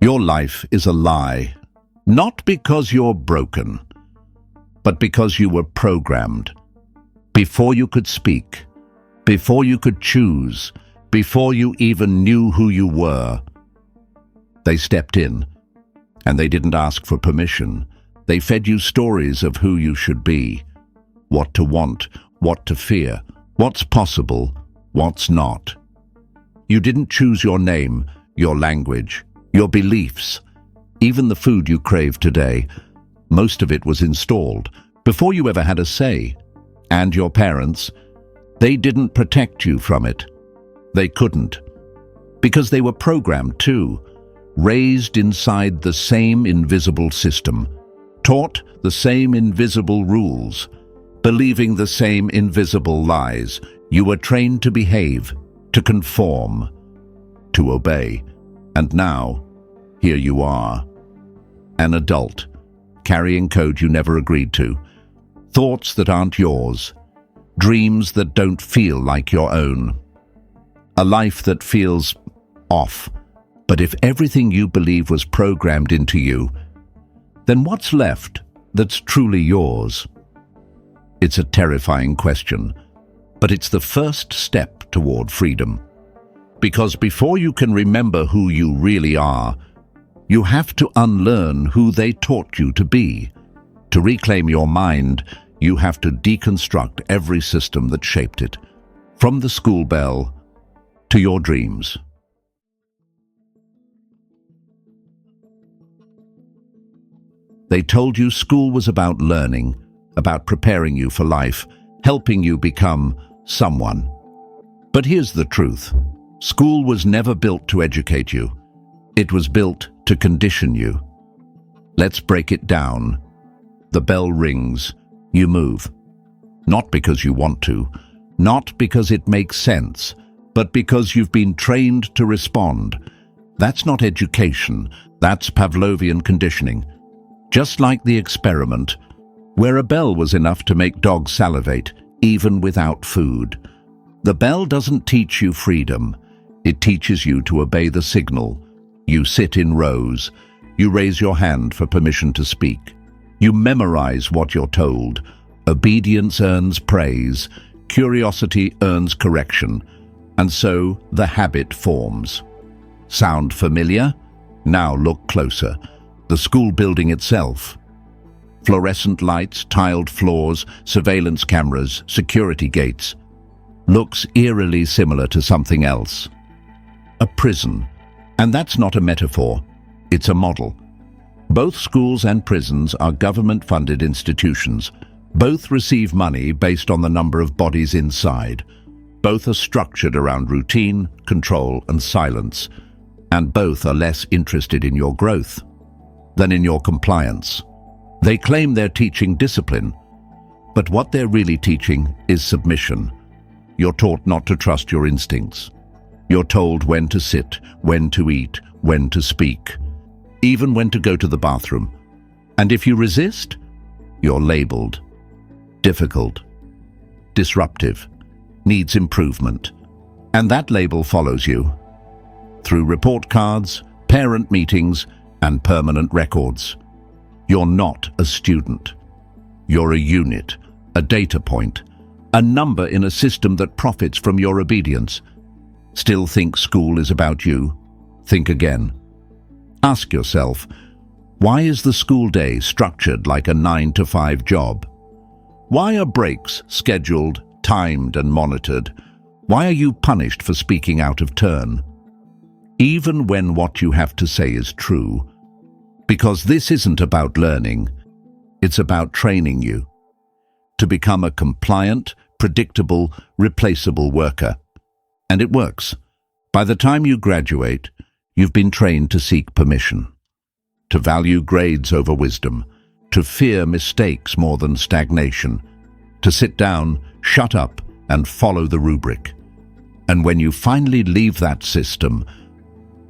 Your life is a lie, not because you're broken, but because you were programmed. Before you could speak, before you could choose, before you even knew who you were, they stepped in, and they didn't ask for permission. They fed you stories of who you should be, what to want, what to fear, what's possible, what's not. You didn't choose your name, your language, your beliefs, even the food you crave today. Most of it was installed before you ever had a say. And your parents, they didn't protect you from it. They couldn't, because they were programmed too, raised inside the same invisible system, taught the same invisible rules, believing the same invisible lies. You were trained to behave, to conform, to obey. And now, here you are, an adult, carrying code you never agreed to, thoughts that aren't yours, dreams that don't feel like your own, a life that feels off. But if everything you believe was programmed into you, then what's left that's truly yours? It's a terrifying question, but it's the first step toward freedom. Because before you can remember who you really are, you have to unlearn who they taught you to be. To reclaim your mind, you have to deconstruct every system that shaped it, from the school bell to your dreams. They told you school was about learning, about preparing you for life, helping you become someone. But here's the truth. School was never built to educate you. It was built to condition you. Let's break it down. The bell rings. You move. Not because you want to, not because it makes sense, but because you've been trained to respond. That's not education. That's Pavlovian conditioning. Just like the experiment, where a bell was enough to make dogs salivate, even without food. The bell doesn't teach you freedom. It teaches you to obey the signal. You sit in rows. You raise your hand for permission to speak. You memorize what you're told. Obedience earns praise. Curiosity earns correction. And so the habit forms. Sound familiar? Now look closer. The school building itself. Fluorescent lights, tiled floors, surveillance cameras, security gates. Looks eerily similar to something else. A prison. And that's not a metaphor. It's a model. Both schools and prisons are government-funded institutions. Both receive money based on the number of bodies inside. Both are structured around routine, control, and silence. And both are less interested in your growth than in your compliance. They claim they're teaching discipline, but what they're really teaching is submission. You're taught not to trust your instincts. You're told when to sit, when to eat, when to speak, even when to go to the bathroom. And if you resist, you're labeled difficult, disruptive, needs improvement. And that label follows you through report cards, parent meetings, and permanent records. You're not a student. You're a unit, a data point, a number in a system that profits from your obedience. Still think school is about you? Think again. Ask yourself, why is the school day structured like a 9-to-5 job? Why are breaks scheduled, timed, and monitored? Why are you punished for speaking out of turn, even when what you have to say is true? Because this isn't about learning, it's about training you to become a compliant, predictable, replaceable worker. And it works. By the time you graduate, you've been trained to seek permission, to value grades over wisdom, to fear mistakes more than stagnation, to sit down, shut up, and follow the rubric. And when you finally leave that system,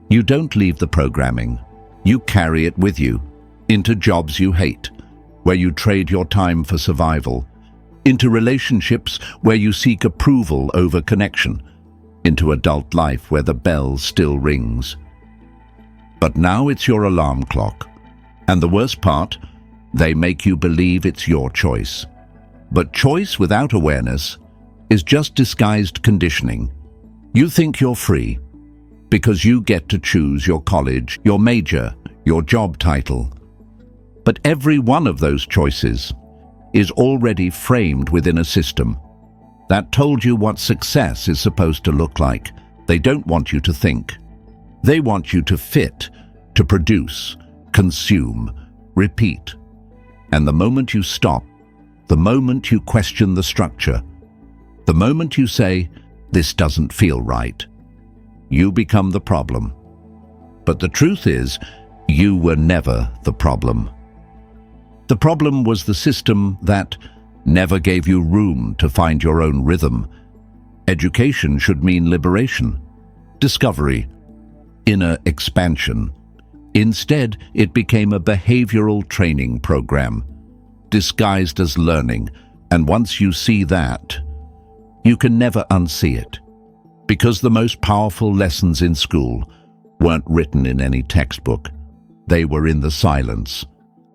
you don't leave the programming. You carry it with you into jobs you hate, where you trade your time for survival, into relationships where you seek approval over connection, into adult life where the bell still rings. But now it's your alarm clock. And the worst part, they make you believe it's your choice. But choice without awareness is just disguised conditioning. You think you're free because you get to choose your college, your major, your job title. But every one of those choices is already framed within a system that told you what success is supposed to look like. They don't want you to think. They want you to fit, to produce, consume, repeat. And the moment you stop, the moment you question the structure, the moment you say, "This doesn't feel right," you become the problem. But the truth is, you were never the problem. The problem was the system that never gave you room to find your own rhythm. Education should mean liberation, discovery, inner expansion. Instead, it became a behavioral training program, disguised as learning, and once you see that, you can never unsee it. Because the most powerful lessons in school weren't written in any textbook. They were in the silence,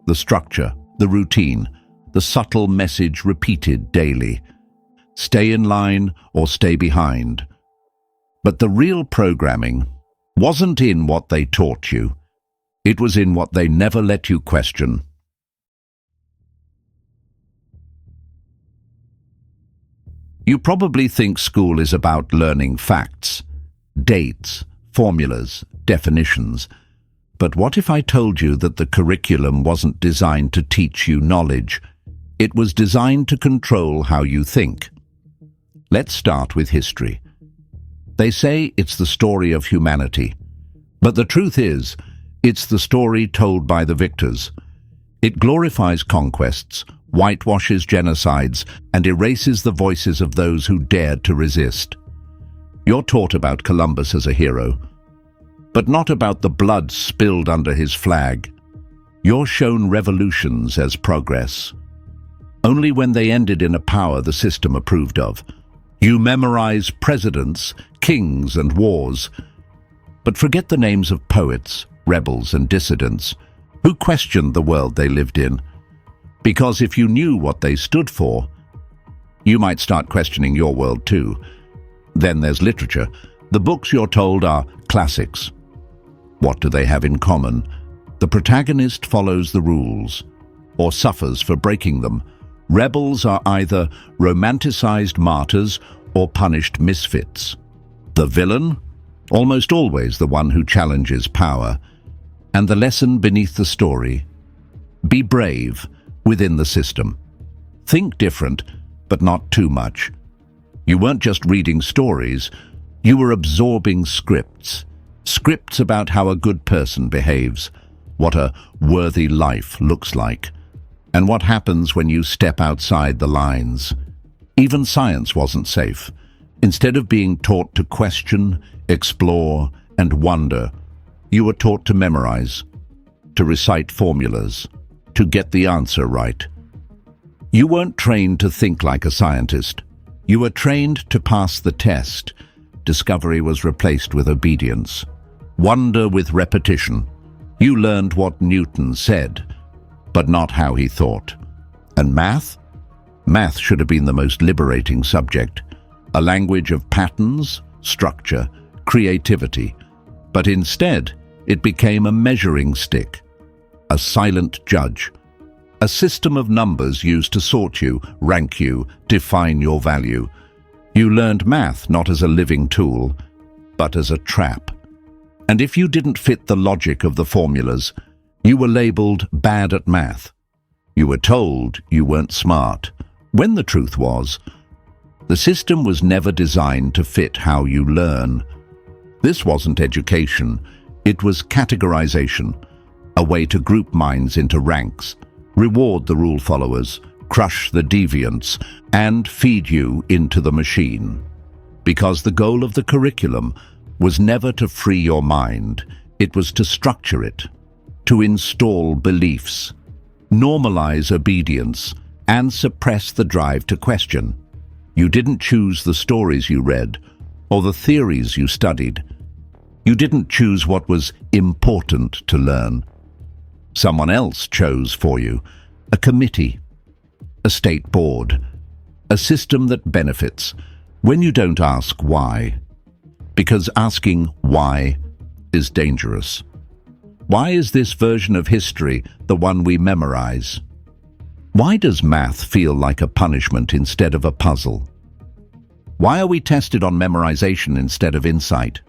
the structure, the routine, the subtle message repeated daily. Stay in line or stay behind. But the real programming wasn't in what they taught you. It was in what they never let you question. You probably think school is about learning facts, dates, formulas, definitions. But what if I told you that the curriculum wasn't designed to teach you knowledge? It was designed to control how you think. Let's start with history. They say it's the story of humanity. But the truth is, it's the story told by the victors. It glorifies conquests, whitewashes genocides, and erases the voices of those who dared to resist. You're taught about Columbus as a hero, but not about the blood spilled under his flag. You're shown revolutions as progress, only when they ended in a power the system approved of. You memorize presidents, kings, and wars, but forget the names of poets, rebels, and dissidents who questioned the world they lived in. Because if you knew what they stood for, you might start questioning your world too. Then there's literature. The books you're told are classics. What do they have in common? The protagonist follows the rules, or suffers for breaking them. Rebels are either romanticized martyrs or punished misfits. The villain? Almost always the one who challenges power. And the lesson beneath the story? Be brave within the system. Think different, but not too much. You weren't just reading stories, you were absorbing scripts. Scripts about how a good person behaves, what a worthy life looks like, and what happens when you step outside the lines. Even science wasn't safe. Instead of being taught to question, explore, and wonder, you were taught to memorize, to recite formulas, to get the answer right. You weren't trained to think like a scientist. You were trained to pass the test. Discovery was replaced with obedience. Wonder with repetition. You learned what Newton said, but not how he thought. And math? Math should have been the most liberating subject. A language of patterns, structure, creativity. But instead, it became a measuring stick. A silent judge, a system of numbers used to sort you, rank you, define your value. You learned math not as a living tool, but as a trap. And if you didn't fit the logic of the formulas, you were labeled bad at math. You were told you weren't smart, when the truth was, the system was never designed to fit how you learn. This wasn't education, it was categorization. A way to group minds into ranks, reward the rule followers, crush the deviants, and feed you into the machine. Because the goal of the curriculum was never to free your mind, it was to structure it, to install beliefs, normalize obedience, and suppress the drive to question. You didn't choose the stories you read or the theories you studied. You didn't choose what was important to learn. Someone else chose for you. A committee, a state board, a system that benefits when you don't ask why. Because asking why is dangerous. Why is this version of history the one we memorize? Why does math feel like a punishment instead of a puzzle? Why are we tested on memorization instead of insight?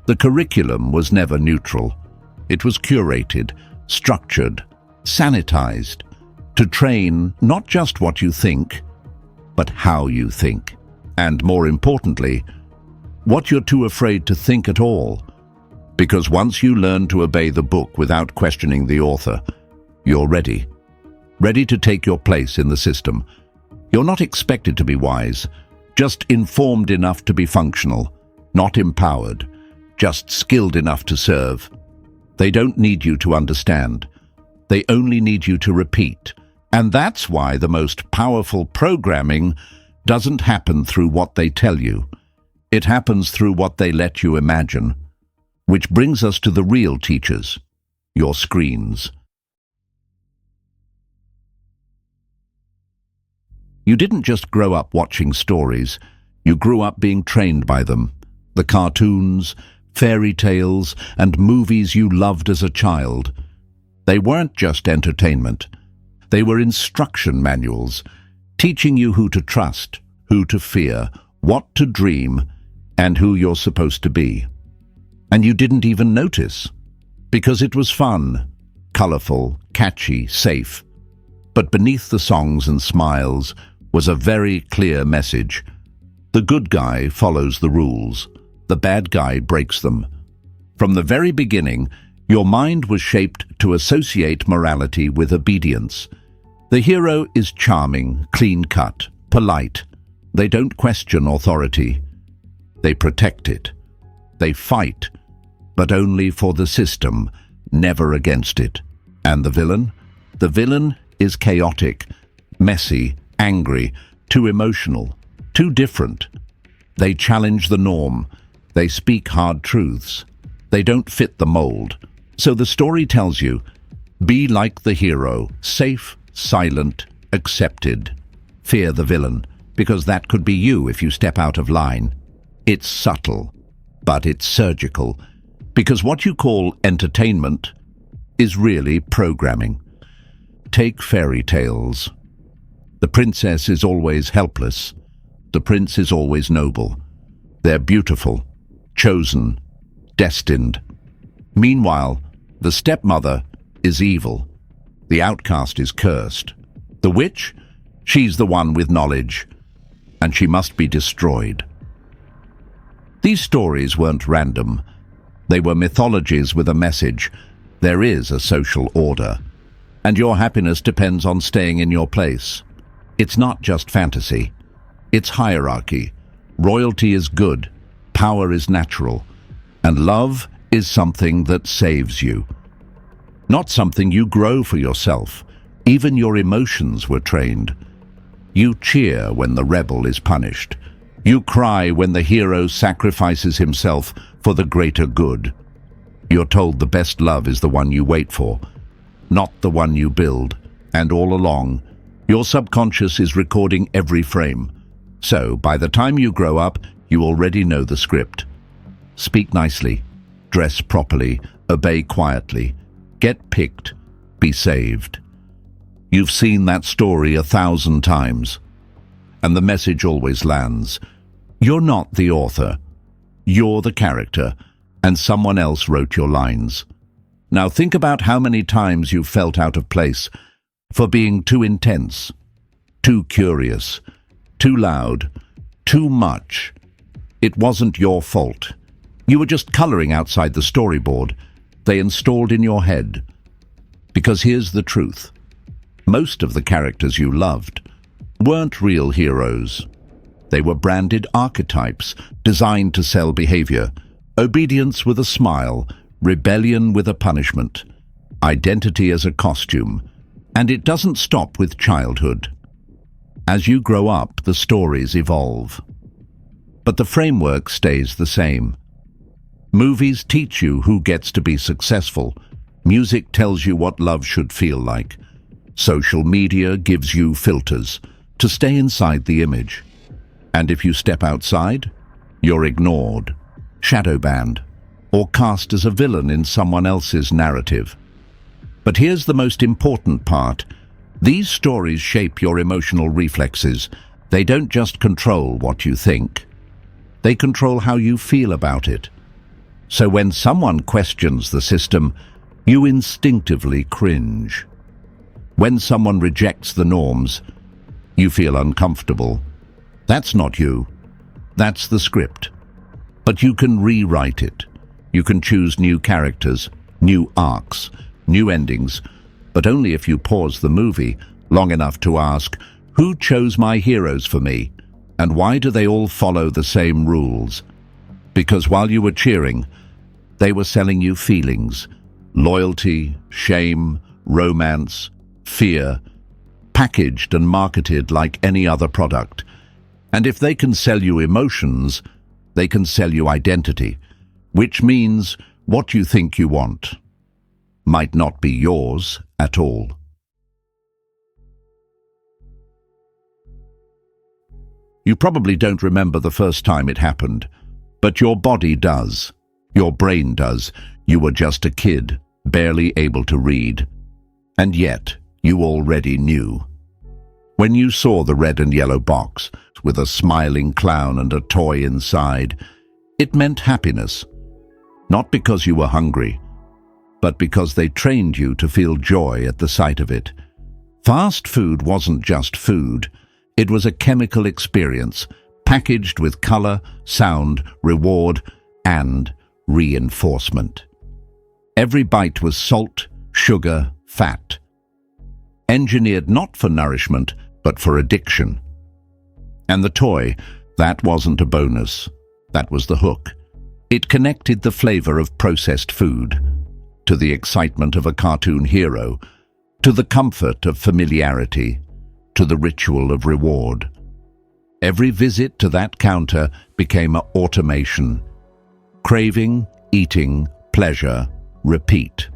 The curriculum was never neutral. It was curated, structured, sanitized, to train not just what you think, but how you think. And more importantly, what you're too afraid to think at all. Because once you learn to obey the book without questioning the author, you're ready. Ready to take your place in the system. You're not expected to be wise, just informed enough to be functional, not empowered, just skilled enough to serve. They don't need you to understand. They only need you to repeat. And that's why the most powerful programming doesn't happen through what they tell you. It happens through what they let you imagine. Which brings us to the real teachers, your screens. You didn't just grow up watching stories, you grew up being trained by them. The cartoons, fairy tales, and movies you loved as a child. They weren't just entertainment. They were instruction manuals, teaching you who to trust, who to fear, what to dream, and who you're supposed to be. And you didn't even notice, because it was fun, colorful, catchy, safe. But beneath the songs and smiles was a very clear message. The good guy follows the rules. The bad guy breaks them. From the very beginning, your mind was shaped to associate morality with obedience. The hero is charming, clean-cut, polite. They don't question authority. They protect it. They fight, but only for the system, never against it. And the villain? The villain is chaotic, messy, angry, too emotional, too different. They challenge the norm. They speak hard truths. They don't fit the mold. So the story tells you, be like the hero, safe, silent, accepted. Fear the villain, because that could be you if you step out of line. It's subtle, but it's surgical, because what you call entertainment is really programming. Take fairy tales. The princess is always helpless. The prince is always noble. They're beautiful, chosen, destined. Meanwhile, the stepmother is evil. The outcast is cursed. The witch? She's the one with knowledge, and she must be destroyed. These stories weren't random. They were mythologies with a message. There is a social order, and your happiness depends on staying in your place. It's not just fantasy. It's hierarchy. Royalty is good, power is natural, and love is something that saves you. Not something you grow for yourself. Even your emotions were trained. You cheer when the rebel is punished. You cry when the hero sacrifices himself for the greater good. You're told the best love is the one you wait for, not the one you build. And all along, your subconscious is recording every frame. So, by the time you grow up, you already know the script. Speak nicely, dress properly, obey quietly, get picked, be saved. You've seen that story 1,000 times, and the message always lands. You're not the author. You're the character, and someone else wrote your lines. Now think about how many times you've felt out of place for being too intense, too curious, too loud, too much. It wasn't your fault. You were just coloring outside the storyboard they installed in your head. Because here's the truth. Most of the characters you loved weren't real heroes. They were branded archetypes designed to sell behavior. Obedience with a smile, rebellion with a punishment, identity as a costume. And it doesn't stop with childhood. As you grow up, the stories evolve. But the framework stays the same. Movies teach you who gets to be successful. Music tells you what love should feel like. Social media gives you filters to stay inside the image. And if you step outside, you're ignored, shadow banned, or cast as a villain in someone else's narrative. But here's the most important part. These stories shape your emotional reflexes. They don't just control what you think. They control how you feel about it. So when someone questions the system, you instinctively cringe. When someone rejects the norms, you feel uncomfortable. That's not you. That's the script. But you can rewrite it. You can choose new characters, new arcs, new endings, but only if you pause the movie long enough to ask, who chose my heroes for me? And why do they all follow the same rules? Because while you were cheering, they were selling you feelings, loyalty, shame, romance, fear, packaged and marketed like any other product. And if they can sell you emotions, they can sell you identity, which means what you think you want might not be yours at all. You probably don't remember the first time it happened, but your body does. Your brain does. You were just a kid, barely able to read. And yet, you already knew. When you saw the red and yellow box with a smiling clown and a toy inside, it meant happiness. Not because you were hungry, but because they trained you to feel joy at the sight of it. Fast food wasn't just food. It was a chemical experience, packaged with color, sound, reward, and reinforcement. Every bite was salt, sugar, fat. Engineered not for nourishment, but for addiction. And the toy, that wasn't a bonus. That was the hook. It connected the flavor of processed food to the excitement of a cartoon hero, to the comfort of familiarity, to the ritual of reward. Every visit to that counter became an automation. Craving, eating, pleasure, repeat.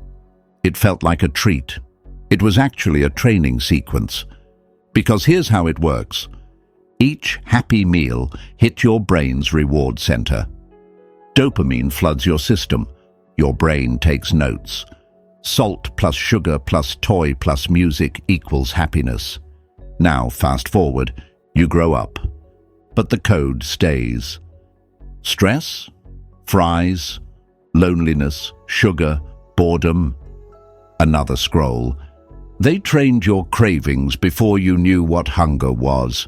It felt like a treat. It was actually a training sequence. Because here's how it works. Each happy meal hit your brain's reward center. Dopamine floods your system. Your brain takes notes. Salt plus sugar plus toy plus music equals happiness. Now, fast forward, you grow up. But the code stays. Stress, fries, loneliness, sugar, boredom, another scroll. They trained your cravings before you knew what hunger was.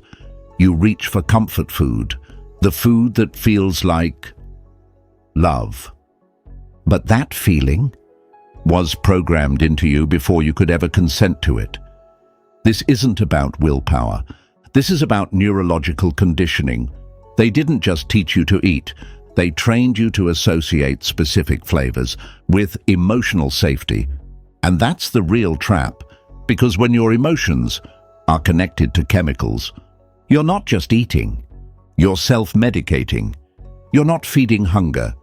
You reach for comfort food, the food that feels like love. But that feeling was programmed into you before you could ever consent to it. This isn't about willpower. This is about neurological conditioning. They didn't just teach you to eat. They trained you to associate specific flavors with emotional safety. And that's the real trap, because when your emotions are connected to chemicals, you're not just eating, you're self-medicating. You're not feeding hunger.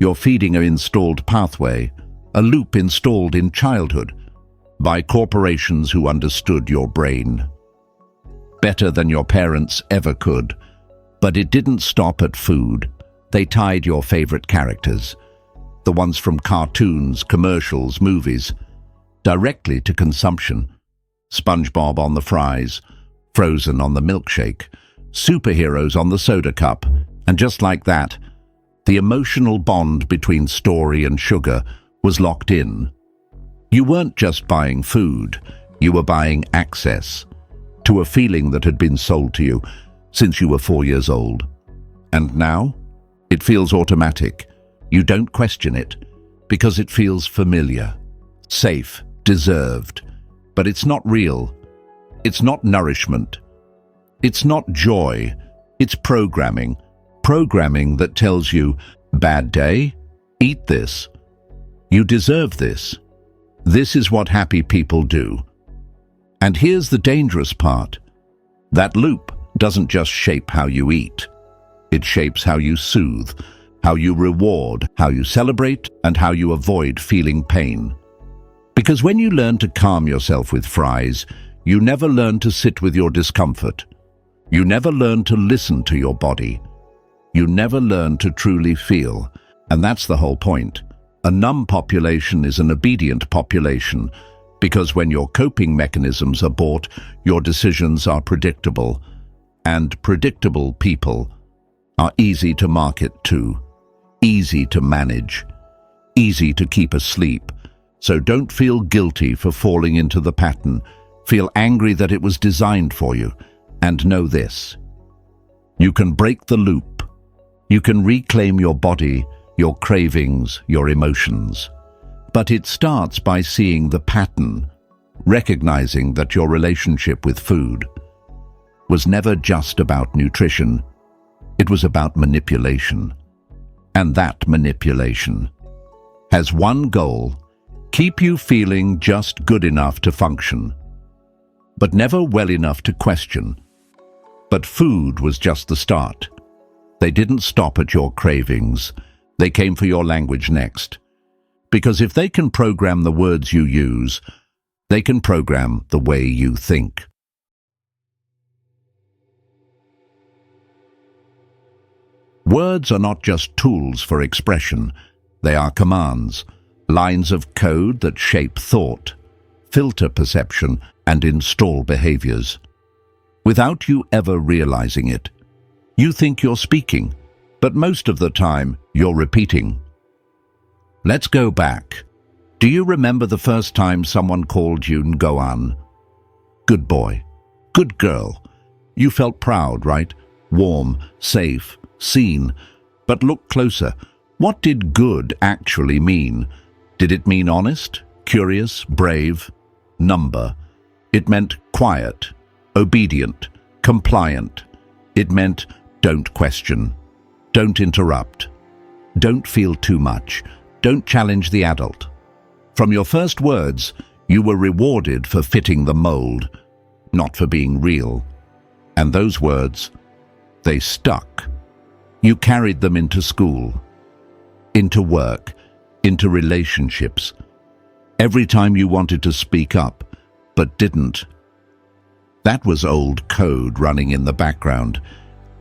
You're feeding an installed pathway, a loop installed in childhood by corporations who understood your brain better than your parents ever could. But it didn't stop at food. They tied your favorite characters, the ones from cartoons, commercials, movies, directly to consumption. SpongeBob on the fries, Frozen on the milkshake, superheroes on the soda cup, and just like that, the emotional bond between story and sugar was locked in. You weren't just buying food, you were buying access to a feeling that had been sold to you since you were 4 years old. And now, it feels automatic. You don't question it, because it feels familiar, safe, deserved. But it's not real. It's not nourishment. It's not joy. It's programming. Programming that tells you, bad day, eat this. You deserve this. This is what happy people do. And here's the dangerous part. That loop doesn't just shape how you eat. It shapes how you soothe, how you reward, how you celebrate, and how you avoid feeling pain. Because when you learn to calm yourself with fries, you never learn to sit with your discomfort. You never learn to listen to your body. You never learn to truly feel. And that's the whole point. A numb population is an obedient population, because when your coping mechanisms are bought, your decisions are predictable. And predictable people are easy to market to, easy to manage, easy to keep asleep. So don't feel guilty for falling into the pattern. Feel angry that it was designed for you. And know this: you can break the loop. You can reclaim your body, your cravings, your emotions. But it starts by seeing the pattern, recognizing that your relationship with food was never just about nutrition. It was about manipulation. And that manipulation has one goal: keep you feeling just good enough to function, but never well enough to question. But food was just the start. They didn't stop at your cravings. They came for your language next. Because if they can program the words you use, they can program the way you think. Words are not just tools for expression. They are commands, lines of code that shape thought, filter perception, and install behaviors. Without you ever realizing it, you think you're speaking, but most of the time you're repeating. Let's go back. Do you remember the first time someone called you Ngoan? Good boy, good girl. You felt proud, right? Warm, safe, seen. But look closer. What did good actually mean? Did it mean honest, curious, brave? Number. It meant quiet, obedient, compliant. It meant don't question, don't interrupt, don't feel too much, don't challenge the adult. From your first words, you were rewarded for fitting the mold, not for being real. And those words, they stuck. You carried them into school, into work, into relationships. Every time you wanted to speak up, but didn't. That was old code running in the background.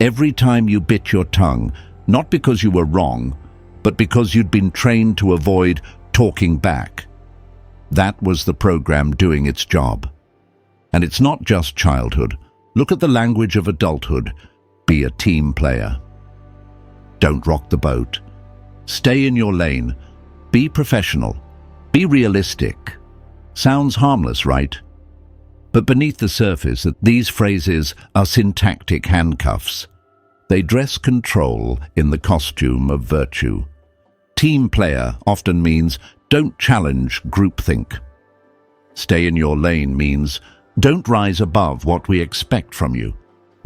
Every time you bit your tongue, not because you were wrong, but because you'd been trained to avoid talking back. That was the program doing its job. And it's not just childhood. Look at the language of adulthood. Be a team player. Don't rock the boat. Stay in your lane. Be professional. Be realistic. Sounds harmless, right? But beneath the surface, these phrases are syntactic handcuffs. They dress control in the costume of virtue. Team player often means don't challenge groupthink. Stay in your lane means don't rise above what we expect from you.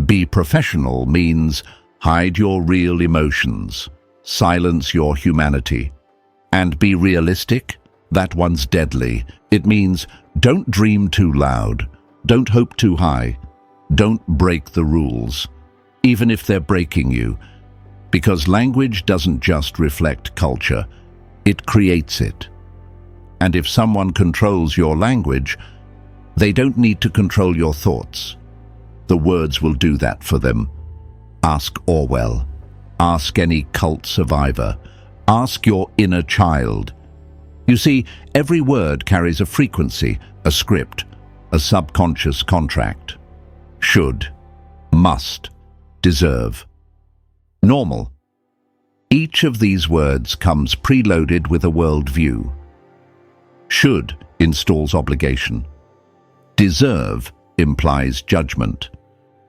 Be professional means hide your real emotions, silence your humanity. And be realistic, that one's deadly. It means don't dream too loud, don't hope too high, don't break the rules, even if they're breaking you. Because language doesn't just reflect culture, it creates it. And if someone controls your language, they don't need to control your thoughts. The words will do that for them. Ask Orwell. Ask any cult survivor. Ask your inner child. You see, every word carries a frequency, a script, a subconscious contract. Should, must, deserve. Normal. Each of these words comes preloaded with a worldview. Should installs obligation. Deserve implies judgment.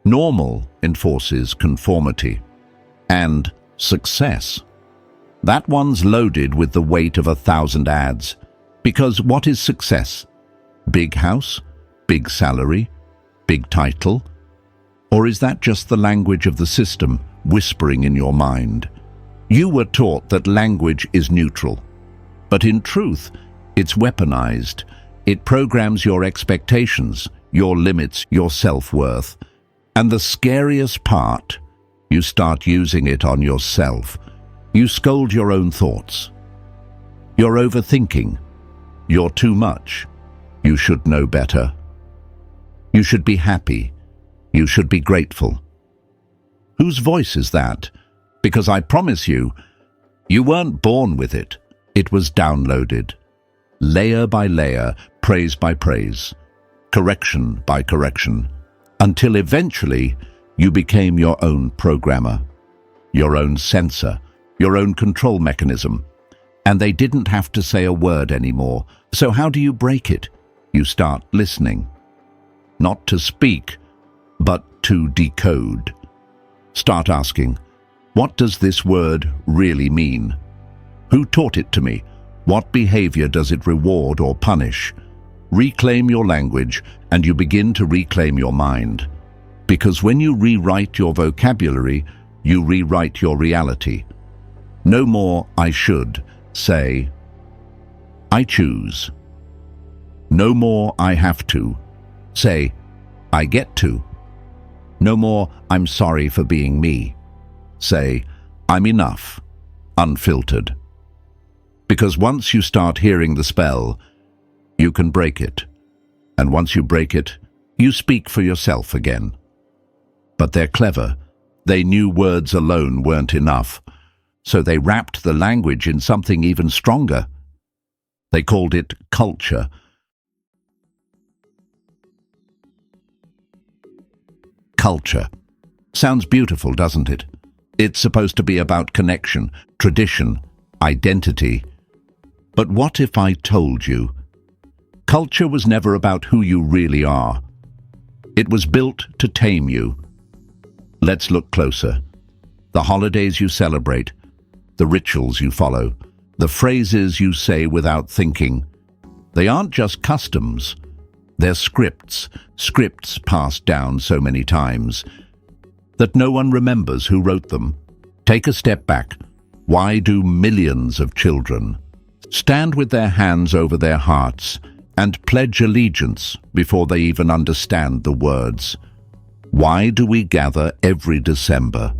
Normal enforces conformity. And success. That one's loaded with the weight of 1,000 ads. Because what is success? Big house? Big salary? Big title? Or is that just the language of the system whispering in your mind? You were taught that language is neutral. But in truth, it's weaponized. It programs your expectations, your limits, your self-worth. And the scariest part, you start using it on yourself. You scold your own thoughts. You're overthinking. You're too much. You should know better. You should be happy. You should be grateful. Whose voice is that? Because I promise you, you weren't born with it. It was downloaded. Layer by layer, praise by praise, correction by correction, until eventually you became your own programmer, your own censor, your own control mechanism. And they didn't have to say a word anymore. So how do you break it? You start listening. Not to speak, but to decode. Start asking, what does this word really mean? Who taught it to me? What behavior does it reward or punish? Reclaim your language, and you begin to reclaim your mind. Because when you rewrite your vocabulary, you rewrite your reality. No more I should. Say, I choose. No more I have to. Say, I get to. No more I'm sorry for being me. Say, I'm enough, unfiltered. Because once you start hearing the spell, you can break it. And once you break it, you speak for yourself again. But they're clever. They knew words alone weren't enough. So they wrapped the language in something even stronger. They called it culture. Culture. Sounds beautiful, doesn't it? It's supposed to be about connection, tradition, identity. But what if I told you? Culture was never about who you really are. It was built to tame you. Let's look closer. The holidays you celebrate, the rituals you follow, the phrases you say without thinking. They aren't just customs. They're scripts passed down so many times that no one remembers who wrote them. Take a step back. Why do millions of children stand with their hands over their hearts and pledge allegiance before they even understand the words? Why do we gather every December?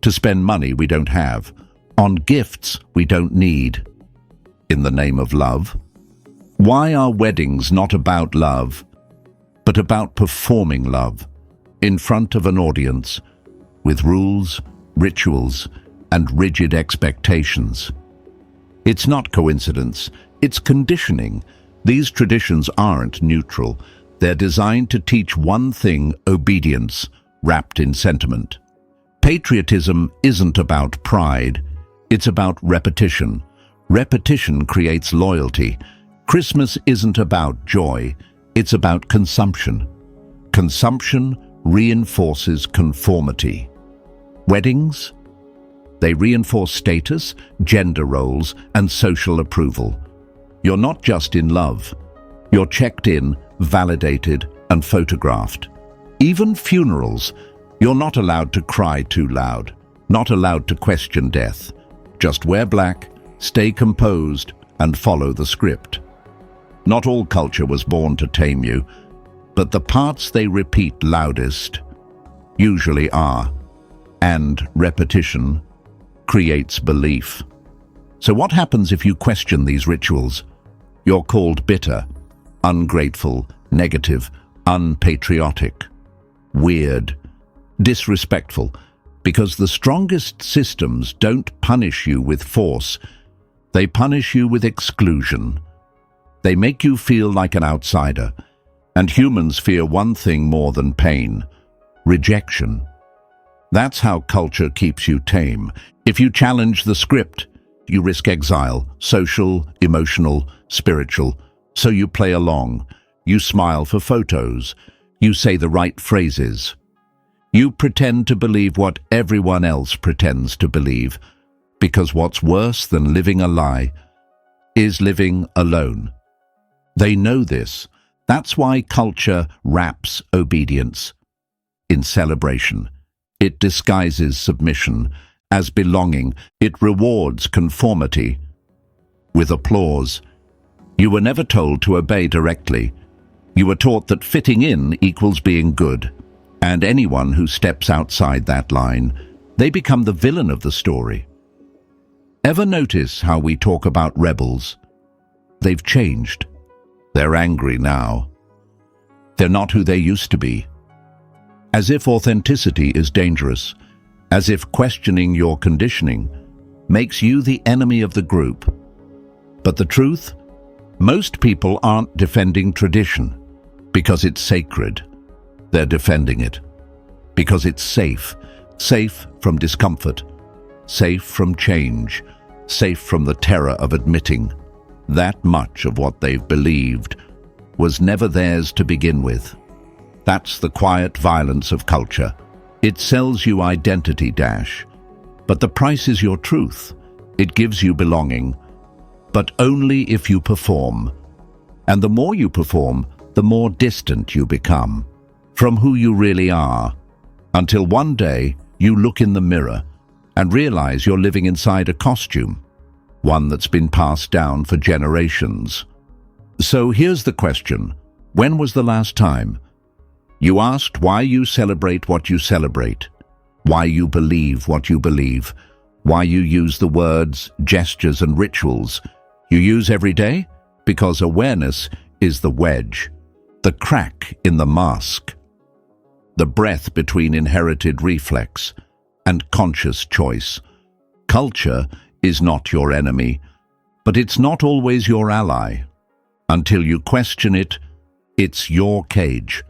To spend money we don't have, on gifts we don't need, in the name of love? Why are weddings not about love, but about performing love in front of an audience with rules, rituals, and rigid expectations? It's not coincidence, it's conditioning. These traditions aren't neutral. They're designed to teach one thing: obedience, wrapped in sentiment. Patriotism isn't about pride, it's about repetition. Repetition creates loyalty. Christmas isn't about joy, it's about consumption. Consumption reinforces conformity. Weddings? They reinforce status, gender roles, and social approval. You're not just in love. You're checked in, validated, and photographed. Even funerals, you're not allowed to cry too loud, not allowed to question death. Just wear black, stay composed, and follow the script. Not all culture was born to tame you, but the parts they repeat loudest usually are. And repetition creates belief. So what happens if you question these rituals? You're called bitter, ungrateful, negative, unpatriotic, weird, disrespectful, because the strongest systems don't punish you with force, they punish you with exclusion. They make you feel like an outsider, and humans fear one thing more than pain: rejection. That's how culture keeps you tame. If you challenge the script, you risk exile, social, emotional, spiritual. So you play along. You smile for photos. You say the right phrases. You pretend to believe what everyone else pretends to believe, because what's worse than living a lie is living alone. They know this. That's why culture wraps obedience in celebration. It disguises submission as belonging. It rewards conformity with applause. You were never told to obey directly. You were taught that fitting in equals being good. And anyone who steps outside that line, they become the villain of the story. Ever notice how we talk about rebels? They've changed. They're angry now. They're not who they used to be. As if authenticity is dangerous, as if questioning your conditioning makes you the enemy of the group. But the truth? Most people aren't defending tradition because it's sacred. They're defending it because it's safe. Safe from discomfort, safe from change, safe from the terror of admitting that much of what they've believed was never theirs to begin with. That's the quiet violence of culture. It sells you identity, but the price is your truth. It gives you belonging, but only if you perform. And the more you perform, the more distant you become from who you really are, until one day you look in the mirror and realize you're living inside a costume, one that's been passed down for generations. So here's the question. When was the last time you asked why you celebrate what you celebrate, why you believe what you believe, why you use the words, gestures, and rituals you use every day? Because awareness is the wedge, the crack in the mask, the breath between inherited reflex and conscious choice. Culture is not your enemy, but it's not always your ally. Until you question it, it's your cage.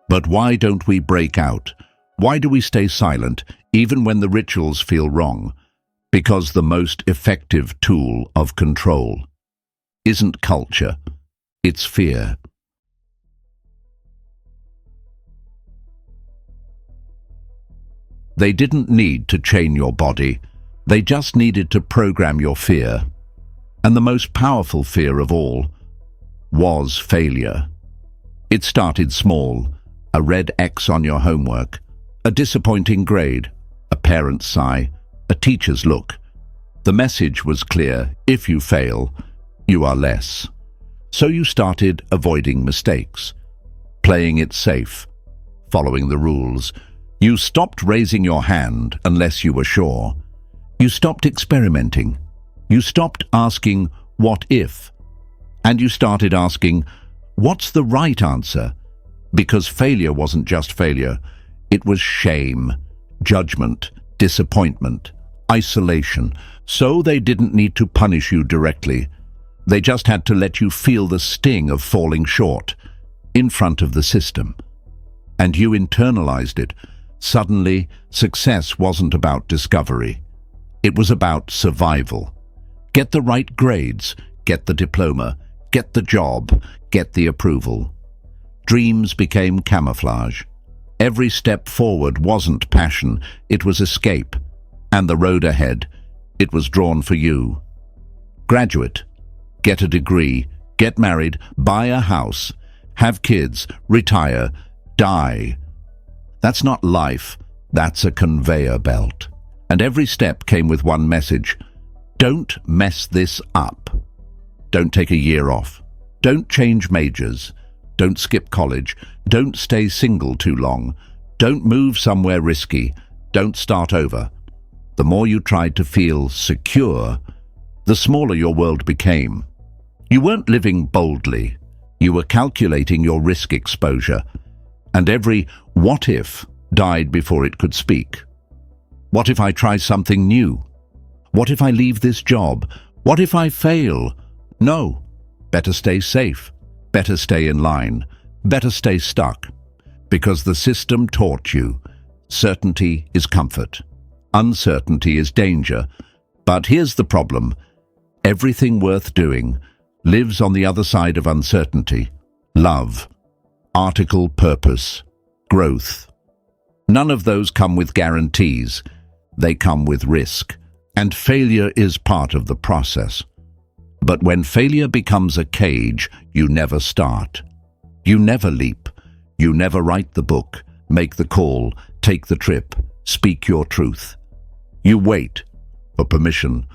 But why don't we break out? Why do we stay silent, even when the rituals feel wrong? Because the most effective tool of control isn't culture, it's fear. They didn't need to chain your body. They just needed to program your fear. And the most powerful fear of all was failure. It started small, a red X on your homework, a disappointing grade, a parent's sigh, a teacher's look. The message was clear: if you fail, you are less. So you started avoiding mistakes, playing it safe, following the rules. You stopped raising your hand unless you were sure. You stopped experimenting. You stopped asking, what if? And you started asking, what's the right answer? Because failure wasn't just failure. It was shame, judgment, disappointment, isolation. So they didn't need to punish you directly. They just had to let you feel the sting of falling short in front of the system. And you internalized it. Suddenly, success wasn't about discovery. It was about survival. Get the right grades, get the diploma, get the job, get the approval. Dreams became camouflage. Every step forward wasn't passion, it was escape. And the road ahead, it was drawn for you. Graduate, get a degree, get married, buy a house, have kids, retire, die. That's not life, that's a conveyor belt. And every step came with one message: don't mess this up. Don't take a year off. Don't change majors. Don't skip college. Don't stay single too long. Don't move somewhere risky. Don't start over. The more you tried to feel secure, the smaller your world became. You weren't living boldly. You were calculating your risk exposure. And every what if died before it could speak. What if I try something new? What if I leave this job? What if I fail? No. Better stay safe. Better stay in line. Better stay stuck. Because the system taught you certainty is comfort. Uncertainty is danger. But here's the problem. Everything worth doing lives on the other side of uncertainty. Love, article, purpose, growth. None of those come with guarantees. They come with risk. And failure is part of the process. But when failure becomes a cage, you never start. You never leap. You never write the book, make the call, take the trip, speak your truth. You wait for permission,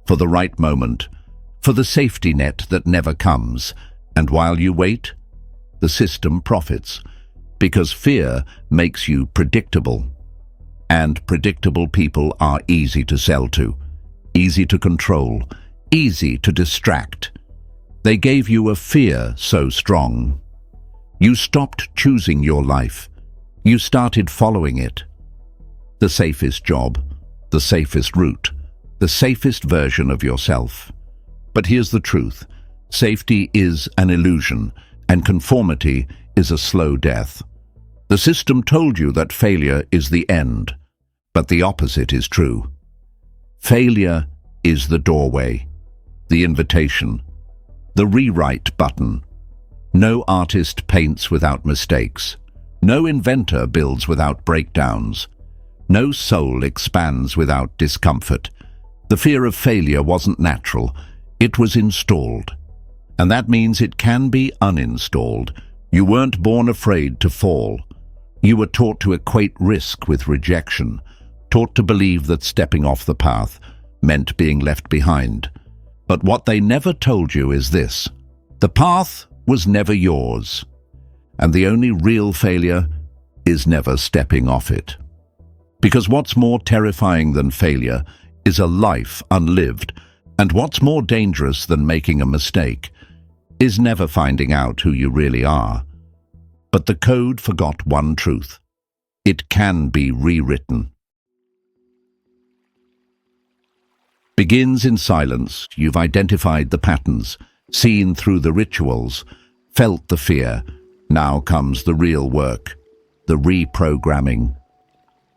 for the right moment, for the safety net that never comes. And while you wait, the system profits, because fear makes you predictable. And predictable people are easy to sell to. easy to control, easy to distract. They gave you a fear so strong. You stopped choosing your life. You started following it. The safest job, the safest route, the safest version of yourself. But here's the truth. Safety is an illusion, and conformity is a slow death. The system told you that failure is the end, but the opposite is true. Failure is the doorway, the invitation, the rewrite button. No artist paints without mistakes. No inventor builds without breakdowns. No soul expands without discomfort. The fear of failure wasn't natural, it was installed. And that means it can be uninstalled. You weren't born afraid to fall. You were taught to equate risk with rejection, taught to believe that stepping off the path meant being left behind. But what they never told you is this: the path was never yours, and the only real failure is never stepping off it. Because what's more terrifying than failure is a life unlived, and what's more dangerous than making a mistake is never finding out who you really are. But the code forgot one truth: it can be rewritten. Begins in silence. You've identified the patterns, seen through the rituals, felt the fear. Now comes the real work, the reprogramming.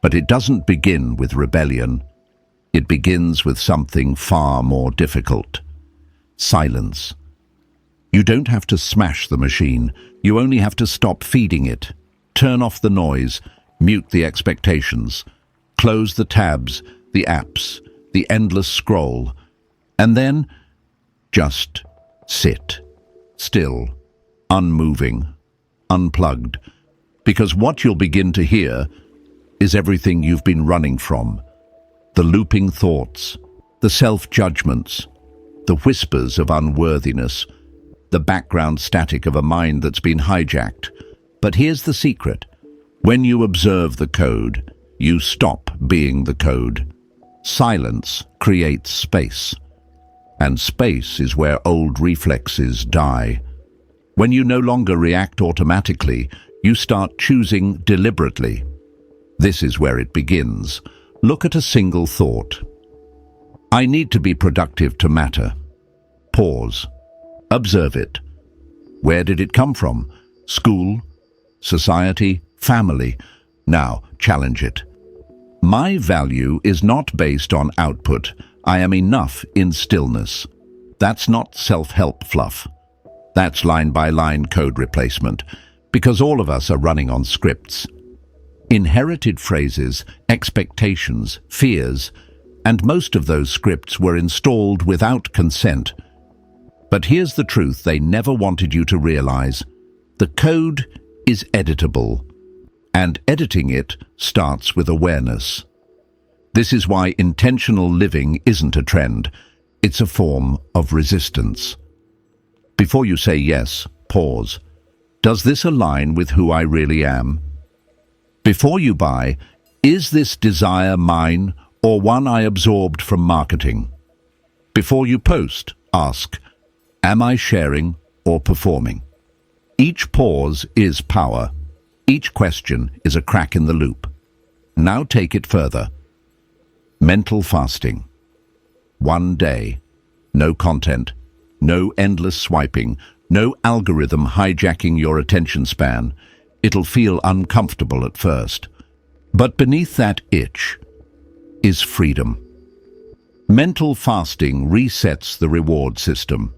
But it doesn't begin with rebellion. It begins with something far more difficult: silence. You don't have to smash the machine. You only have to stop feeding it. Turn off the noise, mute the expectations, close the tabs, the apps, the endless scroll, and then just sit, still, unmoving, unplugged, because what you'll begin to hear is everything you've been running from: the looping thoughts, the self-judgments, the whispers of unworthiness, the background static of a mind that's been hijacked. But here's the secret: when you observe the code, you stop being the code. Silence creates space, and space is where old reflexes die. When you no longer react automatically, you start choosing deliberately. This is where it begins. Look at a single thought. I need to be productive to matter. Pause. Observe it. Where did it come from? School, society, family. Now, challenge it. My value is not based on output. I am enough in stillness. That's not self-help fluff. That's line-by-line code replacement, because all of us are running on scripts. Inherited phrases, expectations, fears, and most of those scripts were installed without consent. But here's the truth they never wanted you to realize: the code is editable, and editing it starts with awareness. This is why intentional living isn't a trend, it's a form of resistance. Before you say yes, pause. Does this align with who I really am? Before you buy, is this desire mine or one I absorbed from marketing? Before you post, ask, am I sharing or performing? Each pause is power. Each question is a crack in the loop. Now take it further. Mental fasting. One day. No content. No endless swiping. No algorithm hijacking your attention span. It'll feel uncomfortable at first. But beneath that itch is freedom. Mental fasting resets the reward system.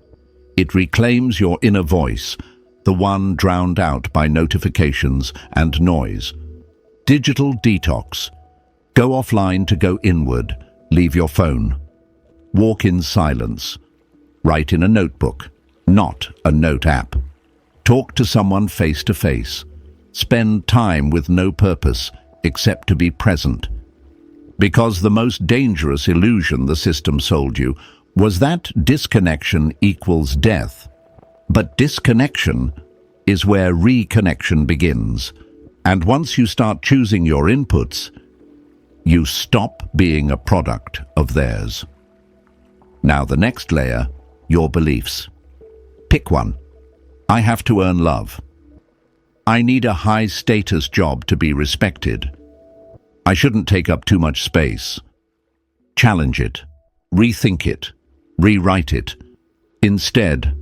It reclaims your inner voice, the one drowned out by notifications and noise. Digital detox. Go offline to go inward. Leave your phone. Walk in silence. Write in a notebook, not a note app. Talk to someone face to face. Spend time with no purpose except to be present. Because the most dangerous illusion the system sold you was that disconnection equals death. But disconnection is where reconnection begins. And once you start choosing your inputs, you stop being a product of theirs. Now the next layer, your beliefs. Pick one. I have to earn love. I need a high-status job to be respected. I shouldn't take up too much space. Challenge it. Rethink it. Rewrite it. Instead,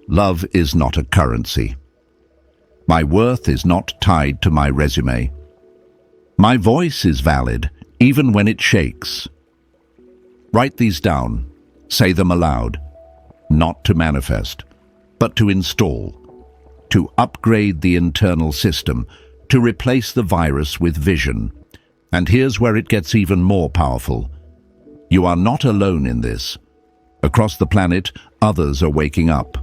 love is not a currency. My worth is not tied to my resume. My voice is valid, even when it shakes. Write these down. Say them aloud. Not to manifest, but to install. To upgrade the internal system. To replace the virus with vision. And here's where it gets even more powerful. You are not alone in this. Across the planet, others are waking up.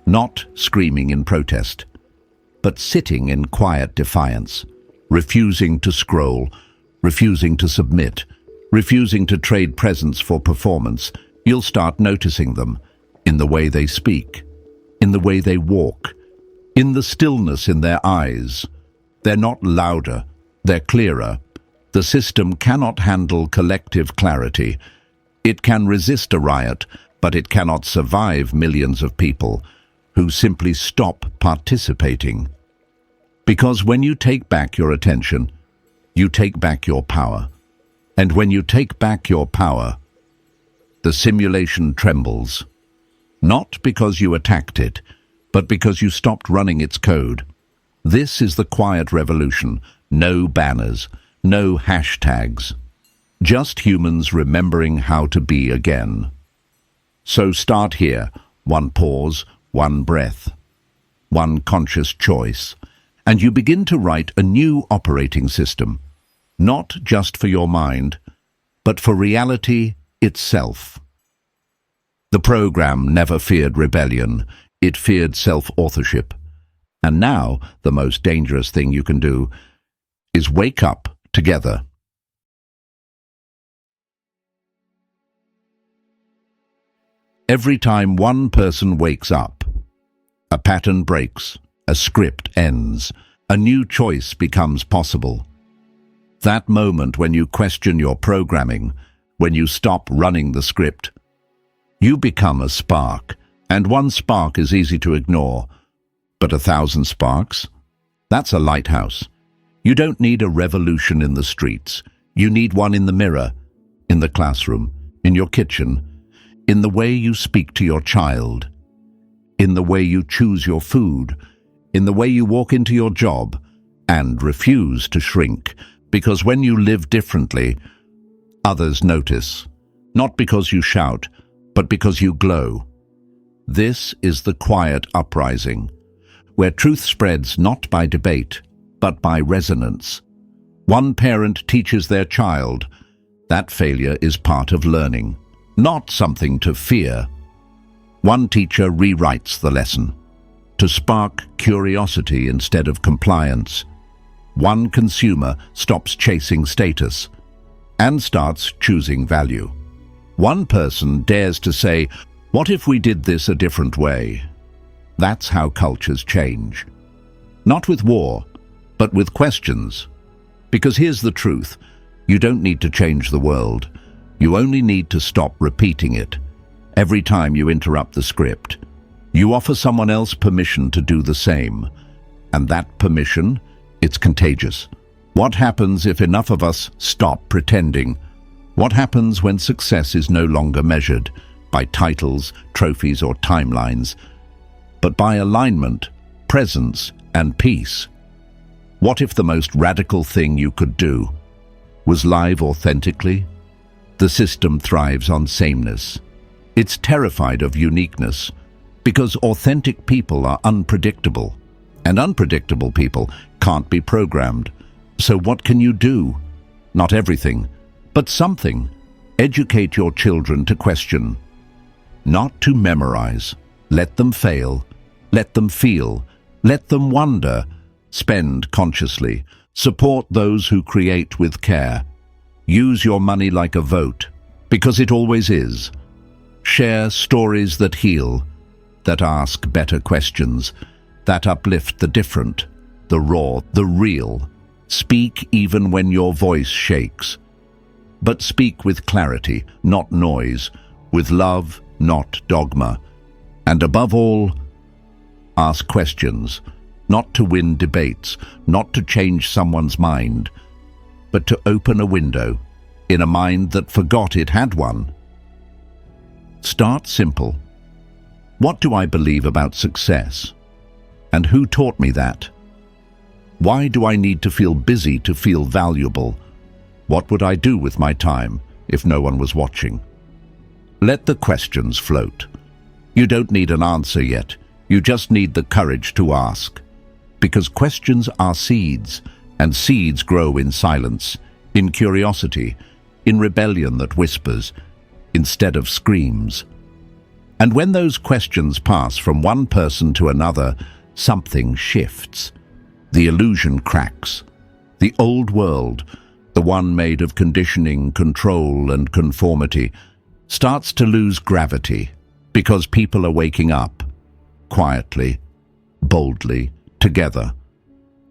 Not screaming in protest, but sitting in quiet defiance, refusing to scroll, refusing to submit, refusing to trade presence for performance. You'll start noticing them in the way they speak, in the way they walk, in the stillness in their eyes. They're not louder, they're clearer. The system cannot handle collective clarity. It can resist a riot, but it cannot survive millions of people who simply stop participating. Because when you take back your attention, you take back your power. And when you take back your power, the simulation trembles. Not because you attacked it, but because you stopped running its code. This is the quiet revolution. No banners, no hashtags. Just humans remembering how to be again. So start here. One pause, one breath, one conscious choice, and you begin to write a new operating system, not just for your mind, but for reality itself. The program never feared rebellion, it feared self-authorship. And now, the most dangerous thing you can do is wake up together. Every time one person wakes up, a pattern breaks, a script ends, a new choice becomes possible. That moment when you question your programming, when you stop running the script, you become a spark, and one spark is easy to ignore. But 1,000 sparks? That's a lighthouse. You don't need a revolution in the streets. You need one in the mirror, in the classroom, in your kitchen, in the way you speak to your child, in the way you choose your food, in the way you walk into your job, and refuse to shrink, because when you live differently, others notice, not because you shout, but because you glow. This is the quiet uprising, where truth spreads not by debate, but by resonance. One parent teaches their child. That failure is part of learning, not something to fear. One teacher rewrites the lesson, to spark curiosity instead of compliance. One consumer stops chasing status and starts choosing value. One person dares to say, "What if we did this a different way?" That's how cultures change. Not with war, but with questions. Because here's the truth, you don't need to change the world. You only need to stop repeating it. Every time you interrupt the script, you offer someone else permission to do the same. And that permission, it's contagious. What happens if enough of us stop pretending? What happens when success is no longer measured by titles, trophies, or timelines, but by alignment, presence, and peace? What if the most radical thing you could do was live authentically? The system thrives on sameness. It's terrified of uniqueness because authentic people are unpredictable, and unpredictable people can't be programmed. So what can you do? Not everything, but something. Educate your children to question, not to memorize. Let them fail. Let them feel. Let them wonder. Spend consciously. Support those who create with care. Use your money like a vote, because it always is. Share stories that heal, that ask better questions, that uplift the different, the raw, the real. Speak even when your voice shakes. But speak with clarity, not noise, with love, not dogma. And above all, ask questions, not to win debates, not to change someone's mind, but to open a window in a mind that forgot it had one. Start simple. What do I believe about success? And who taught me that? Why do I need to feel busy to feel valuable? What would I do with my time if no one was watching? Let the questions float. You don't need an answer yet. You just need the courage to ask. Because questions are seeds, and seeds grow in silence, in curiosity, in rebellion that whispers, instead of screams. And when those questions pass from one person to another, something shifts. The illusion cracks. The old world, the one made of conditioning, control, and conformity, starts to lose gravity because people are waking up, quietly, boldly, together.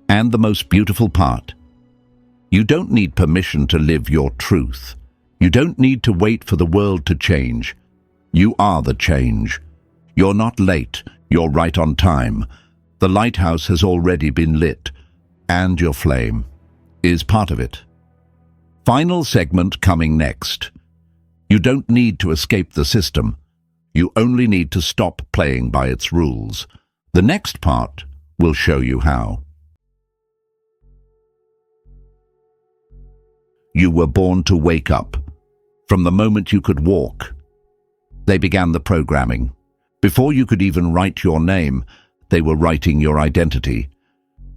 And the most beautiful part, you don't need permission to live your truth. You don't need to wait for the world to change. You are the change. You're not late, you're right on time. The lighthouse has already been lit, and your flame is part of it. Final segment coming next. You don't need to escape the system. You only need to stop playing by its rules. The next part will show you how. You were born to wake up. From the moment you could walk, they began the programming. Before you could even write your name, they were writing your identity.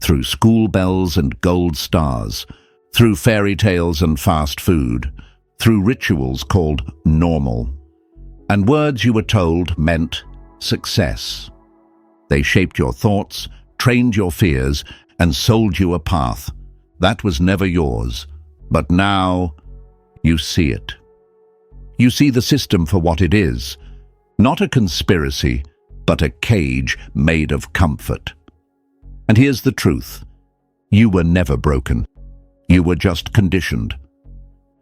Through school bells and gold stars, through fairy tales and fast food, through rituals called normal. And words you were told meant success. They shaped your thoughts, trained your fears, and sold you a path. That was never yours. But now, you see it. You see the system for what it is. Not a conspiracy, but a cage made of comfort. And here's the truth. You were never broken. You were just conditioned.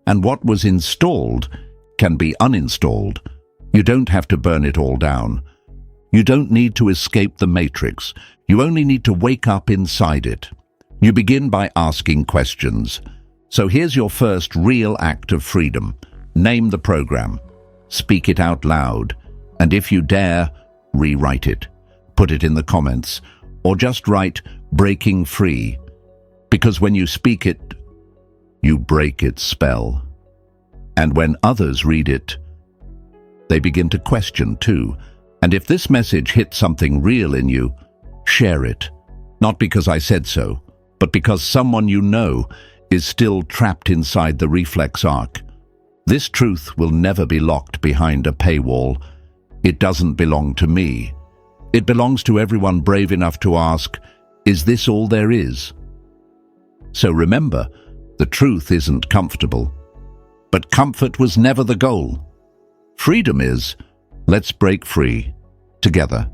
And what was installed can be uninstalled. You don't have to burn it all down. You don't need to escape the matrix. You only need to wake up inside it. You begin by asking questions. So here's your first real act of freedom. Name the program. Speak it out loud. And if you dare, rewrite it. Put it in the comments. Or just write, breaking free. Because when you speak it, you break its spell. And when others read it, they begin to question too. And if this message hits something real in you, share it. Not because I said so, but because someone you know is still trapped inside the reflex arc. This truth will never be locked behind a paywall. It doesn't belong to me. It belongs to everyone brave enough to ask, is this all there is? So remember, the truth isn't comfortable. But comfort was never the goal. Freedom is, let's break free, together.